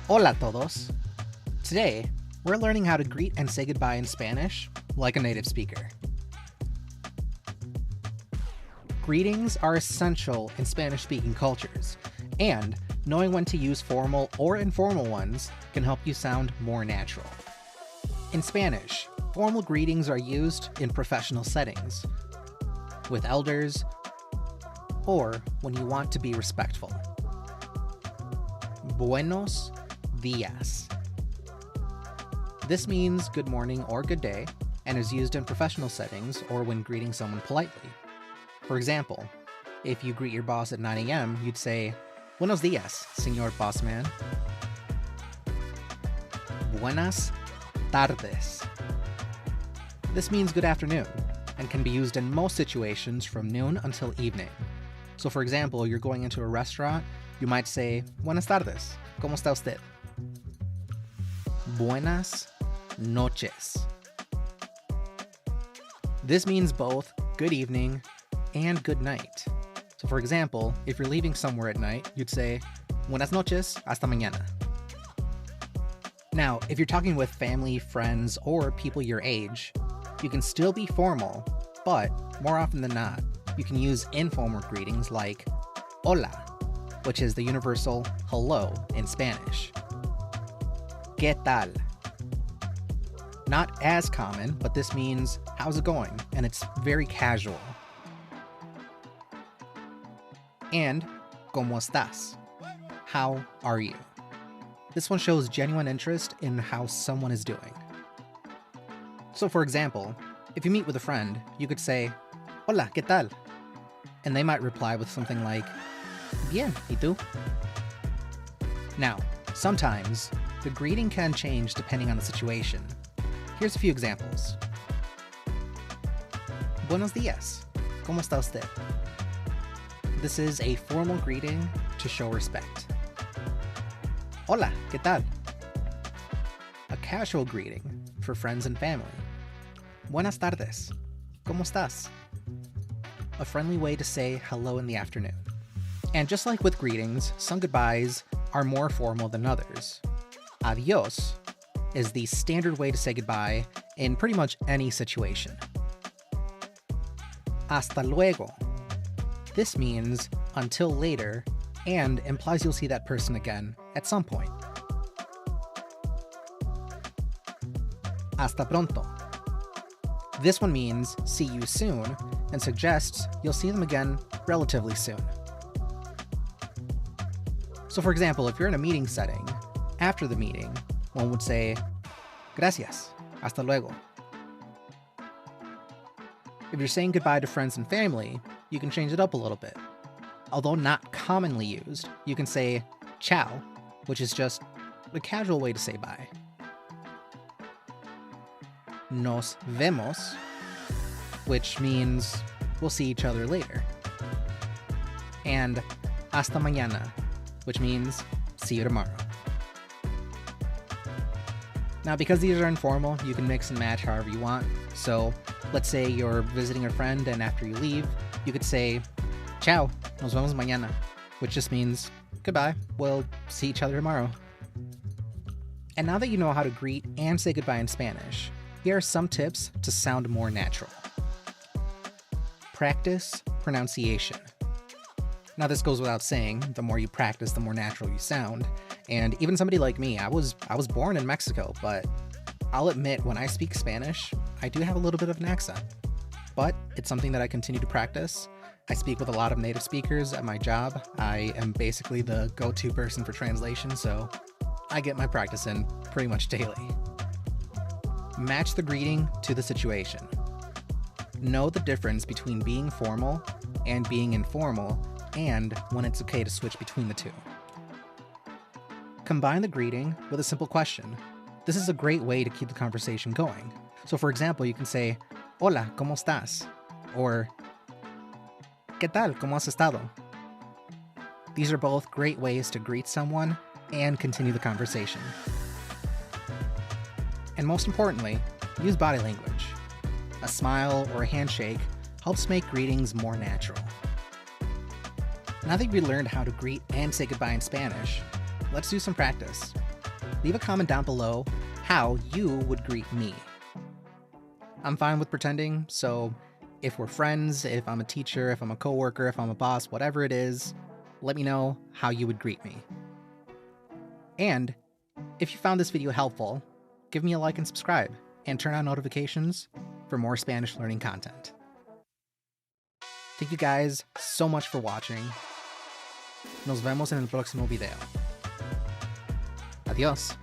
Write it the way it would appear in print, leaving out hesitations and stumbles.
Hola todos! Today, we're learning how to greet and say goodbye in Spanish like a native speaker. Greetings are essential in Spanish-speaking cultures, and knowing when to use formal or informal ones can help you sound more natural. In Spanish, formal greetings are used in professional settings, with elders, or when you want to be respectful. Buenos, días. This means good morning or good day, and is used in professional settings or when greeting someone politely. For example, if you greet your boss at 9 a.m., you'd say, Buenos días, señor bossman. Buenas tardes. This means good afternoon, and can be used in most situations from noon until evening. So for example, you're going into a restaurant, you might say, Buenas tardes, ¿cómo está usted? Buenas noches. This means both good evening and good night. So for example, if you're leaving somewhere at night, you'd say, Buenas noches, hasta mañana. Now, if you're talking with family, friends, or people your age, you can still be formal, but more often than not, you can use informal greetings like hola, which is the universal hello in Spanish. ¿Qué tal? Not as common, but this means how's it going, and it's very casual. And ¿cómo estás? How are you? This one shows genuine interest in how someone is doing. So for example, if you meet with a friend, you could say, Hola, ¿qué tal? And they might reply with something like, Bien, ¿y tú? Now, sometimes, the greeting can change depending on the situation. Here's a few examples. Buenos días, ¿cómo está usted? This is a formal greeting to show respect. Hola, ¿qué tal? A casual greeting for friends and family. Buenas tardes, ¿cómo estás? A friendly way to say hello in the afternoon. And just like with greetings, some goodbyes are more formal than others. Adiós is the standard way to say goodbye in pretty much any situation. Hasta luego. This means until later and implies you'll see that person again at some point. Hasta pronto. This one means see you soon and suggests you'll see them again relatively soon. So for example, if you're in a meeting setting, after the meeting, one would say, Gracias, hasta luego. If you're saying goodbye to friends and family, you can change it up a little bit. Although not commonly used, you can say ciao, which is just a casual way to say bye. Nos vemos, which means we'll see each other later. And hasta mañana, which means see you tomorrow. Now, because these are informal, you can mix and match however you want. So let's say you're visiting a friend and after you leave, you could say, Ciao, nos vemos mañana, which just means goodbye, we'll see each other tomorrow. And now that you know how to greet and say goodbye in Spanish, here are some tips to sound more natural. Practice pronunciation. Now this goes without saying, the more you practice, the more natural you sound. And even somebody like me, I was born in Mexico, but I'll admit when I speak Spanish, I do have a little bit of an accent. But it's something that I continue to practice. I speak with a lot of native speakers at my job. I am basically the go-to person for translation, so I get my practice in pretty much daily. Match the greeting to the situation. Know the difference between being formal and being informal, and when it's okay to switch between the two. Combine the greeting with a simple question. This is a great way to keep the conversation going. So for example, you can say, Hola, ¿cómo estás? Or, ¿Qué tal? ¿Cómo has estado? These are both great ways to greet someone and continue the conversation. And most importantly, use body language. A smile or a handshake helps make greetings more natural. Now that we learned how to greet and say goodbye in Spanish, let's do some practice. Leave a comment down below how you would greet me. I'm fine with pretending, so if we're friends, if I'm a teacher, if I'm a coworker, if I'm a boss, whatever it is, let me know how you would greet me. And if you found this video helpful, give me a like and subscribe, and turn on notifications for more Spanish learning content. Thank you guys so much for watching. Nos vemos en el próximo video. Adiós.